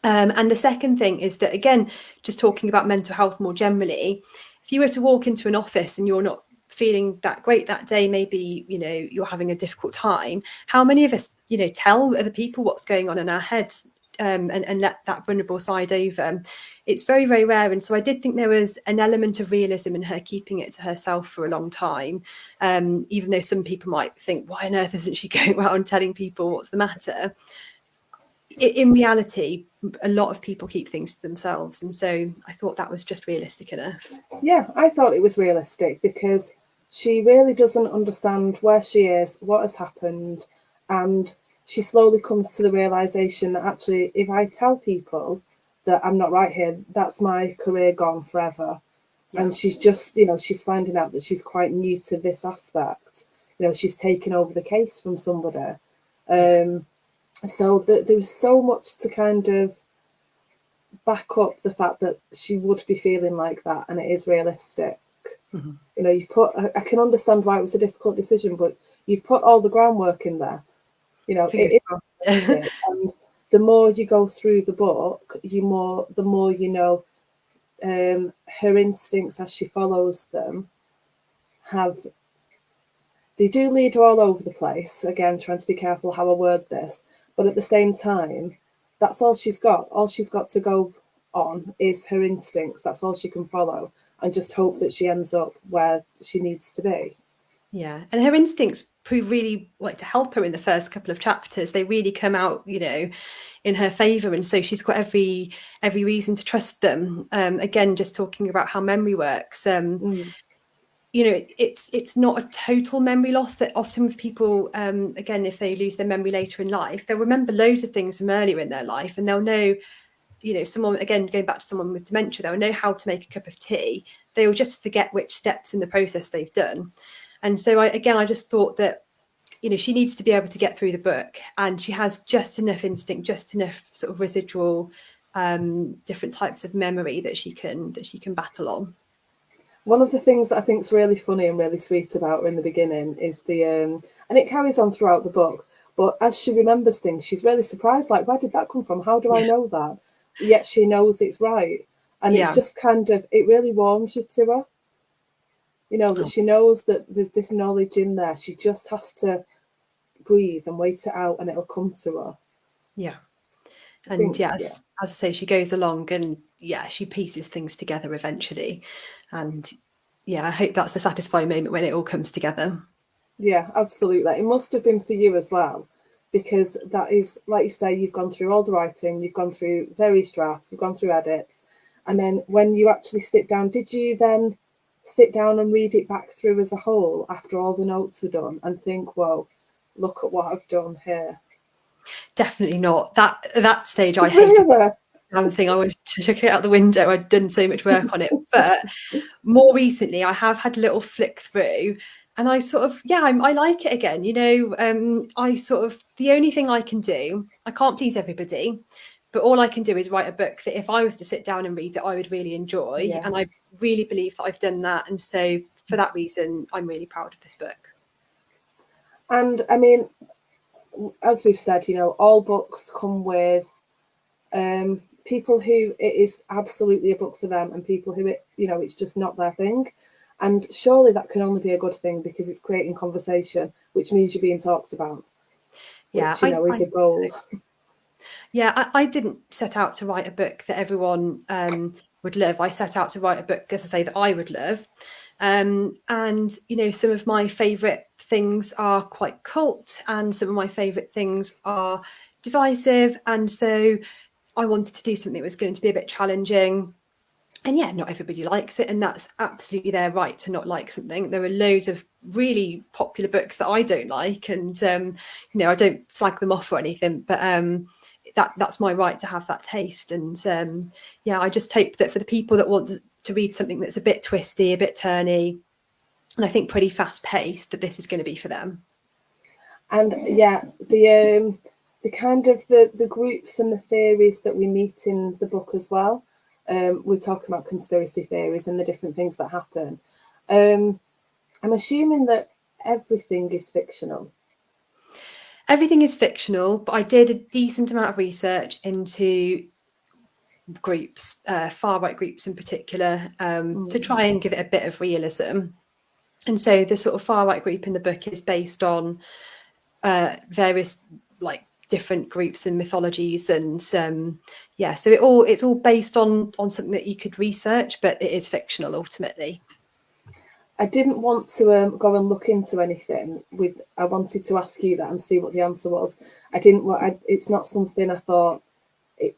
And the second thing is that, again, just talking about mental health more generally, if you were to walk into an office and you're not feeling that great that day, maybe you're having a difficult time, how many of us tell other people what's going on in our heads, and let that vulnerable side over? It's very, very rare. And so I did think there was an element of realism in her keeping it to herself for a long time, even though some people might think, why on earth isn't she going around telling people what's the matter? In reality, a lot of people keep things to themselves, and so I thought that was just realistic enough. Yeah, I thought it was realistic because she really doesn't understand where she is, what has happened, and she slowly comes to the realization that actually, if I tell people that I'm not right here, that's my career gone forever. Yeah. And she's just, she's finding out that she's quite new to this aspect. She's taken over the case from somebody. So there's so much to kind of back up the fact that she would be feeling like that, and it is realistic. You've put, I can understand why it was a difficult decision, but you've put all the groundwork in there. It is, and the more you go through the book, the more you know, her instincts as she follows them they do lead her all over the place. Again, trying to be careful how I word this, but at the same time, that's all she's got. All she's got to go on is her instincts. That's all she can follow, and just hope that she ends up where she needs to be. Yeah, and her instincts prove really to help her in the first couple of chapters. They really come out, in her favour, and so she's got every reason to trust them. Again, just talking about how memory works. It's not a total memory loss. That often with people, again, if they lose their memory later in life, they'll remember loads of things from earlier in their life, and they'll know, someone, again, going back to someone with dementia, they'll know how to make a cup of tea. They'll just forget which steps in the process they've done. And so I just thought that, she needs to be able to get through the book, and she has just enough instinct, just enough sort of residual different types of memory that she can battle on. One of the things that I think is really funny and really sweet about her in the beginning is and it carries on throughout the book, but as she remembers things, she's really surprised, like, where did that come from? How do I know that? Yet she knows it's right. And it's just kind of, it really warms you to her. That she knows that there's this knowledge in there. She just has to breathe and wait it out, and it'll come to her. Yeah. And as I say, she goes along and she pieces things together eventually. And I hope that's a satisfying moment when it all comes together. Yeah, absolutely. It must have been for you as well, because that is, like you say, you've gone through all the writing, you've gone through various drafts, you've gone through edits. And then when you actually sit down, did you then sit down and read it back through as a whole after all the notes were done and think, whoa, look at what I've done here? Definitely not. That stage I hated the thing. I wanted to chuck it out the window. I'd done so much work on it. But more recently, I have had a little flick through, and I sort of, I like it again. I sort of, the only thing I can do, I can't please everybody, but all I can do is write a book that if I was to sit down and read it, I would really enjoy. Yeah. And I really believe that I've done that. And so for that reason, I'm really proud of this book. And I mean, as we've said, all books come with people who it is absolutely a book for them, and people who it's just not their thing. And surely that can only be a good thing, because it's creating conversation, which means you're being talked about. Yeah, which is a goal. Yeah, I didn't set out to write a book that everyone would love. I set out to write a book, as I say, that I would love. And you know, some of my favourite things are quite cult, and some of my favourite things are divisive. And so I wanted to do something that was going to be a bit challenging. And yeah, not everybody likes it, and that's absolutely their right to not like something. There are loads of really popular books that I don't like, and you know, I don't slag them off or anything, but that's my right to have that taste. And yeah, I just hope that for the people that want to read something that's a bit twisty, a bit turny, and I think pretty fast paced, that this is going to be for them. And yeah, the kind of the groups and the theories that we meet in the book as well. We're talking about conspiracy theories and the different things that happen. I'm assuming that everything is fictional. Everything is fictional, but I did a decent amount of research into groups, far right groups in particular, to try and give it a bit of realism. And so the sort of far right group in the book is based on various like different groups and mythologies, and yeah, so it's all based on something that you could research, but it is fictional ultimately. I didn't want to go and look into anything. I wanted to ask you that and see what the answer was. I didn't want. It's not something I thought. It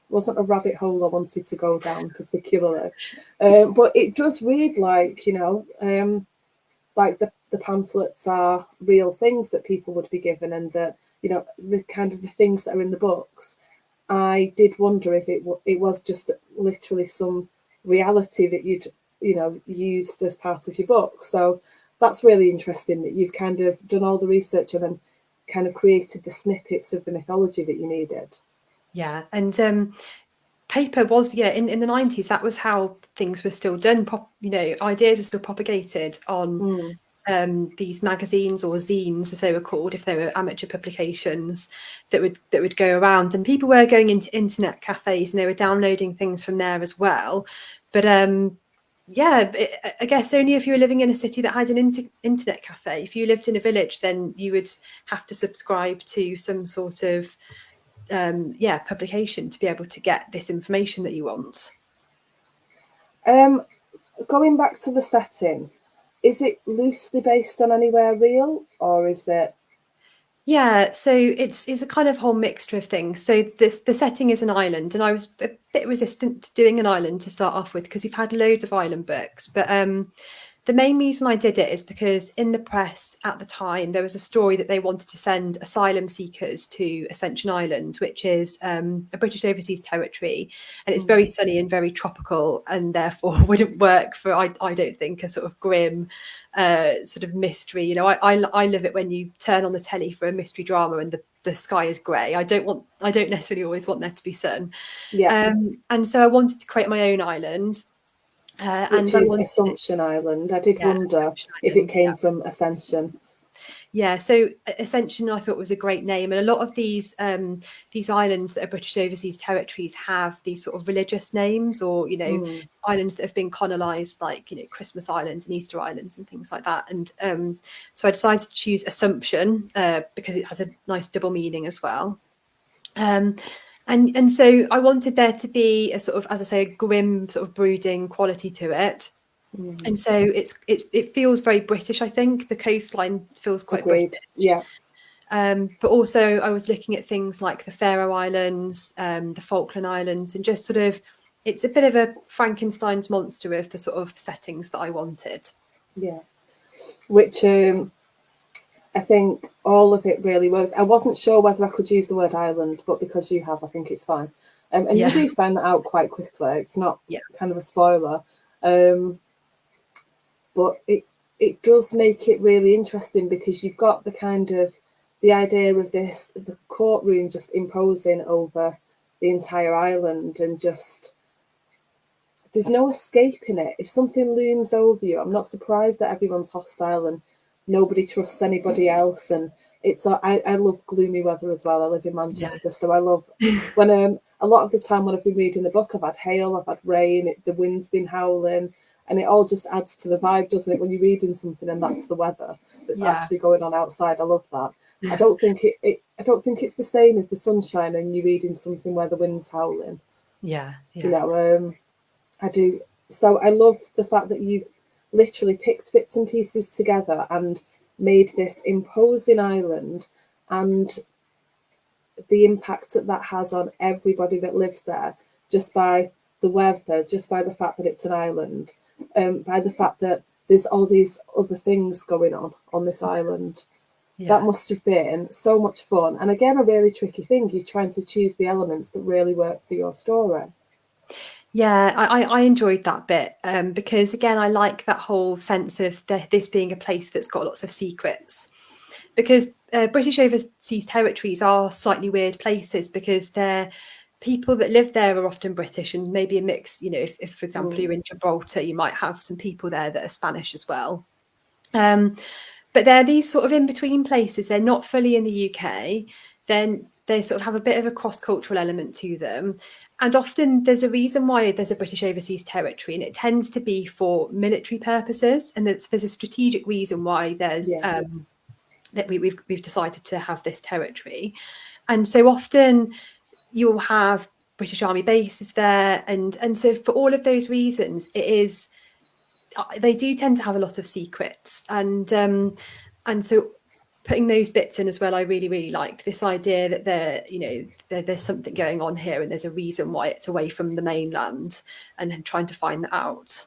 wasn't a rabbit hole I wanted to go down particularly, but it does read like, you know, like the pamphlets are real things that people would be given, and that, you know, the kind of the things that are in the books. I did wonder if it was just literally some reality that you'd, you know, used as part of your book. So that's really interesting that you've kind of done all the research and then kind of created the snippets of the mythology that you needed. Yeah, and paper was, yeah, in the 90s, that was how things were still done. You know, ideas were still propagated on these magazines, or zines as they were called, if they were amateur publications that would go around, and people were going into internet cafes and they were downloading things from there as well. But yeah, I guess only if you were living in a city that had an internet cafe. If you lived in a village, then you would have to subscribe to some sort of yeah, publication to be able to get this information that you want. Going back to the setting, is it loosely based on anywhere real, or is it? Yeah, so it's a kind of whole mixture of things. So the setting is an island, and I was a bit resistant to doing an island to start off with, because we've had loads of island books. But the main reason I did it is because in the press at the time there was a story that they wanted to send asylum seekers to Ascension Island, which is a British overseas territory, and it's very sunny and very tropical, and therefore wouldn't work for, I don't think, a sort of grim sort of mystery. You know, I love it when you turn on the telly for a mystery drama and the sky is grey. I don't necessarily always want there to be sun. Yeah. And so I wanted to create my own island. Which And I is wanted Assumption Island. I did wonder Ascension if it Island, came from Ascension. yeah. So Ascension, I thought, was a great name, and a lot of these islands that are British overseas territories have these sort of religious names, or, you know, islands that have been colonised, like, you know, Christmas Islands and Easter Islands and things like that. And so I decided to choose Assumption because it has a nice double meaning as well. And so I wanted there to be a sort of, as I say, a grim sort of brooding quality to it. And so it feels very British. I think the coastline feels quite Agreed. British. Yeah. But also I was looking at things like the Faroe Islands, the Falkland Islands, and just sort of, it's a bit of a Frankenstein's monster of the sort of settings that I wanted. Yeah. Which I think all of it really was. I wasn't sure whether I could use the word island, but because you have, I think it's fine. And Yeah. you do find that out quite quickly. It's not kind of a spoiler. But it does make it really interesting, because you've got the kind of the idea of this, the courtroom just imposing over the entire island, and just there's no escaping it. If something looms over you, I'm not surprised that everyone's hostile and nobody trusts anybody else. And it's I love gloomy weather as well. I live in Manchester, so I love when a lot of the time when I've been reading the book, I've had hail, I've had rain, the wind's been howling, and it all just adds to the vibe, doesn't it? When you're reading something and that's the weather that's actually going on outside. I love that. I don't think I don't think it's the same as the sunshine and you're reading something where the wind's howling. Yeah. You know, I do. So I love the fact that you've literally picked bits and pieces together and made this imposing island, and the impact that that has on everybody that lives there, just by the weather, just by the fact that it's an island, by the fact that there's all these other things going on this island. That must have been so much fun. And again, a really tricky thing. You're trying to choose the elements that really work for your story. Yeah, I enjoyed that bit because, again, I like that whole sense of this being a place that's got lots of secrets. Because British overseas territories are slightly weird places because they're people that live there are often British and maybe a mix. You know, if for example you're in Gibraltar, you might have some people there that are Spanish as well. But they're these sort of in between places. They're not fully in the UK. Then they sort of have a bit of a cross-cultural element to them. And often there's a reason why there's a British overseas territory, and it tends to be for military purposes. And there's a strategic reason why there's that we've decided to have this territory. And so often you'll have British Army bases there. And so for all of those reasons, they do tend to have a lot of secrets. And so putting those bits in as well, I really, really liked this idea that there's something going on here and there's a reason why it's away from the mainland, and trying to find that out.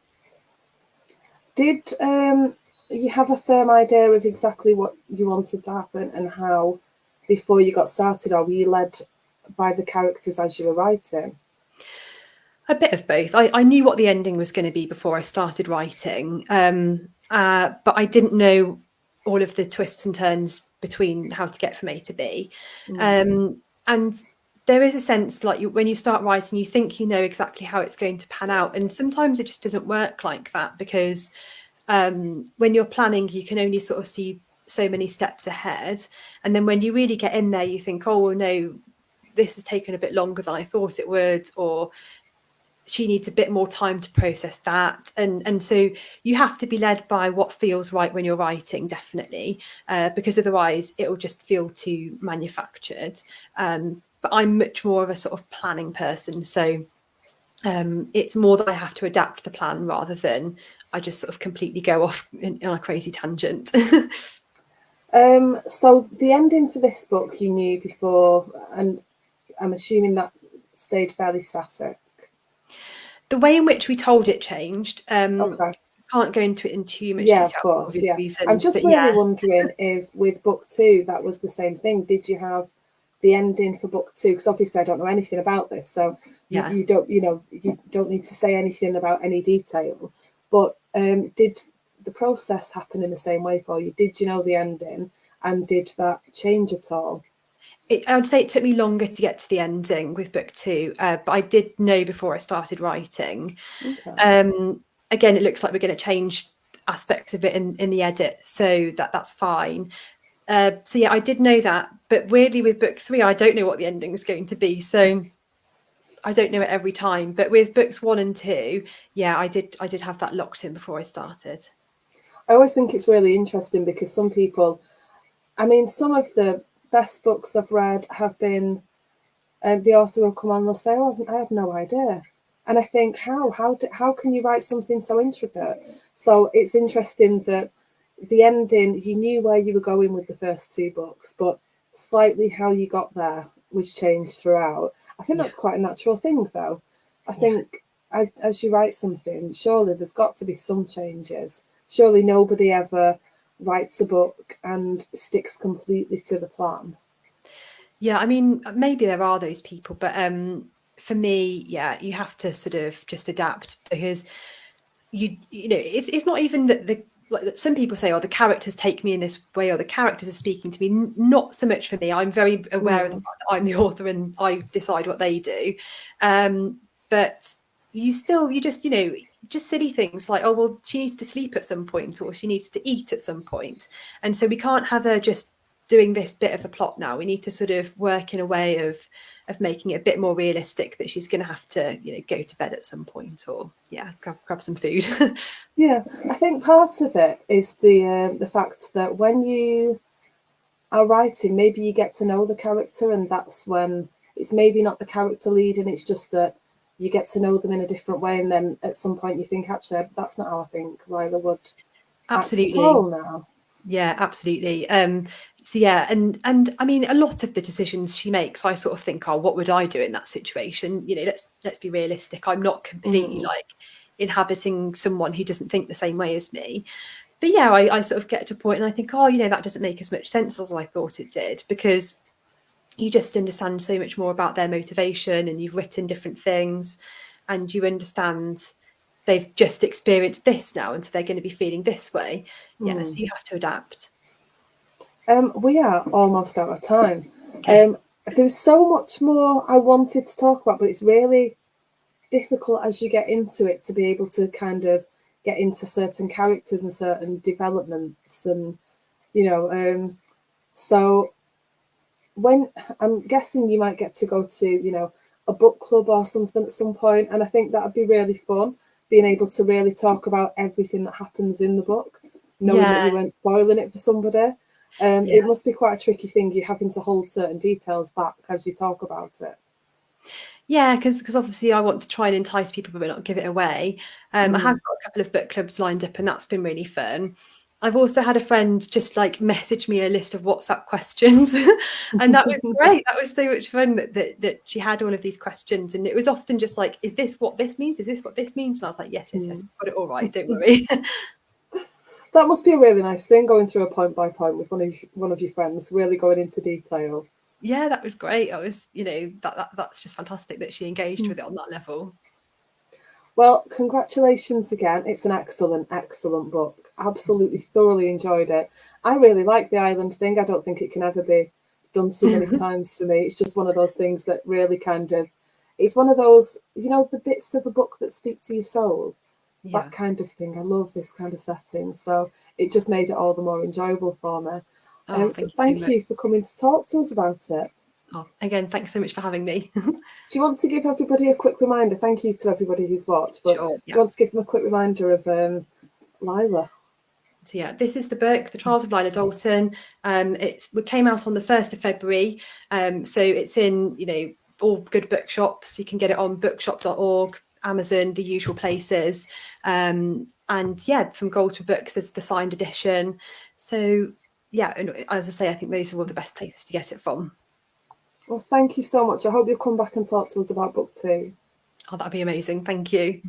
Did you have a firm idea of exactly what you wanted to happen and how before you got started, or were you led by the characters as you were writing? A bit of both. I knew what the ending was going to be before I started writing, but I didn't know all of the twists and turns between how to get from A to B. And there is a sense, like when you start writing, you think you know exactly how it's going to pan out, and sometimes it just doesn't work like that because when you're planning, you can only sort of see so many steps ahead, and then when you really get in there, you think, oh well, no, this has taken a bit longer than I thought it would, or she needs a bit more time to process that. And so you have to be led by what feels right when you're writing, definitely, because otherwise it will just feel too manufactured. But I'm much more of a sort of planning person. So it's more that I have to adapt the plan rather than I just sort of completely go off on a crazy tangent. So the ending for this book you knew before, and I'm assuming that stayed fairly static. The way in which we told it changed. Okay. Can't go into it in too much Yeah, detail of course. for obvious reasons. I'm just really wondering if with book 2 that was the same thing. Did you have the ending for book 2? Because obviously I don't know anything about this, so you don't need to say anything about any detail. But did the process happen in the same way for you? Did you know the ending, and did that change at all? I would say it took me longer to get to the ending with book 2, but I did know before I started writing. Okay. Again, it looks like we're going to change aspects of it in the edit, so that's fine. So yeah, I did know that, but weirdly with book 3, I don't know what the ending is going to be, so I don't know it every time. But with books 1 and 2, yeah, I did have that locked in before I started. I always think it's really interesting because some people, I mean, some of the best books I've read have been the author will come on and they'll say, "Oh, I have no idea," and I think, how can you write something so intricate? So it's interesting that the ending, you knew where you were going with the first 2 books, but slightly how you got there was changed throughout. I think that's quite a natural thing, though. I think as you write something, surely there's got to be some changes. Surely nobody ever writes a book and sticks completely to the plan. Yeah, I mean, maybe there are those people, but for me, yeah, you have to sort of just adapt because you know it's not even that like some people say, oh, the characters take me in this way, or the characters are speaking to me. Not so much for me. I'm very aware of the fact that I'm the author and I decide what they do. But you just silly things like, oh, well, she needs to sleep at some point, or she needs to eat at some point, and so we can't have her just doing this bit of the plot now. We need to sort of work in a way of making it a bit more realistic that she's going to have to, go to bed at some point, or grab some food. Yeah, I think part of it is the fact that when you are writing, maybe you get to know the character, and that's when it's maybe not the character lead, and it's just that you get to know them in a different way, and then at some point you think, actually, that's not how I think Lila would act at Absolutely. all now. Yeah, absolutely. So yeah, and I mean, a lot of the decisions she makes, I sort of think, oh, what would I do in that situation? You know, let's be realistic. I'm not completely like inhabiting someone who doesn't think the same way as me. But yeah, I sort of get to a point and I think, oh, you know, that doesn't make as much sense as I thought it did, because you just understand so much more about their motivation, and you've written different things, and you understand they've just experienced this now, and so they're going to be feeling this way. Yeah, so you have to adapt. We are almost out of time. Okay. There's so much more I wanted to talk about, but it's really difficult as you get into it to be able to kind of get into certain characters and certain developments, and so when I'm guessing you might get to go to a book club or something at some point, and I think that'd be really fun, being able to really talk about everything that happens in the book, knowing that Yeah, you weren't spoiling it for somebody. yeah. It must be quite a tricky thing, you having to hold certain details back as you talk about it. Yeah, because obviously I want to try and entice people but not give it away. I have got a couple of book clubs lined up, and that's been really fun. I've also had a friend just like message me a list of WhatsApp questions, and that was great. That was so much fun that she had all of these questions, and it was often just like, "Is this what this means? Is this what this means?" And I was like, "Yes, yes, yes, got it all right. Don't worry." That must be a really nice thing, going through a point by point with one of your friends, really going into detail. Yeah, that was great. I was, you know, that's just fantastic that she engaged with it on that level. Well, congratulations again. It's an excellent, excellent book. Absolutely thoroughly enjoyed it. I really like the island thing. I don't think it can ever be done too many times for me. It's just one of those things that really kind of, it's one of those, the bits of a book that speak to your soul. Yeah. That kind of thing. I love this kind of setting. So it just made it all the more enjoyable for me. Oh, So thank you so thank much. you for coming to talk to us about it. Oh, again, thanks so much for having me. Do you want to give everybody a quick reminder? Thank you to everybody who's watched, but Sure. do Yeah. you want to give them a quick reminder of Lila? So yeah, this is the book, The Trials of Lila Dalton. It came out on the 1st of February. So it's in, all good bookshops. You can get it on bookshop.org, Amazon, the usual places. And yeah, from Goldwood Books, there's the signed edition. So yeah, and as I say, I think those are all the best places to get it from. Well, thank you so much. I hope you'll come back and talk to us about book 2. Oh, that'd be amazing. Thank you.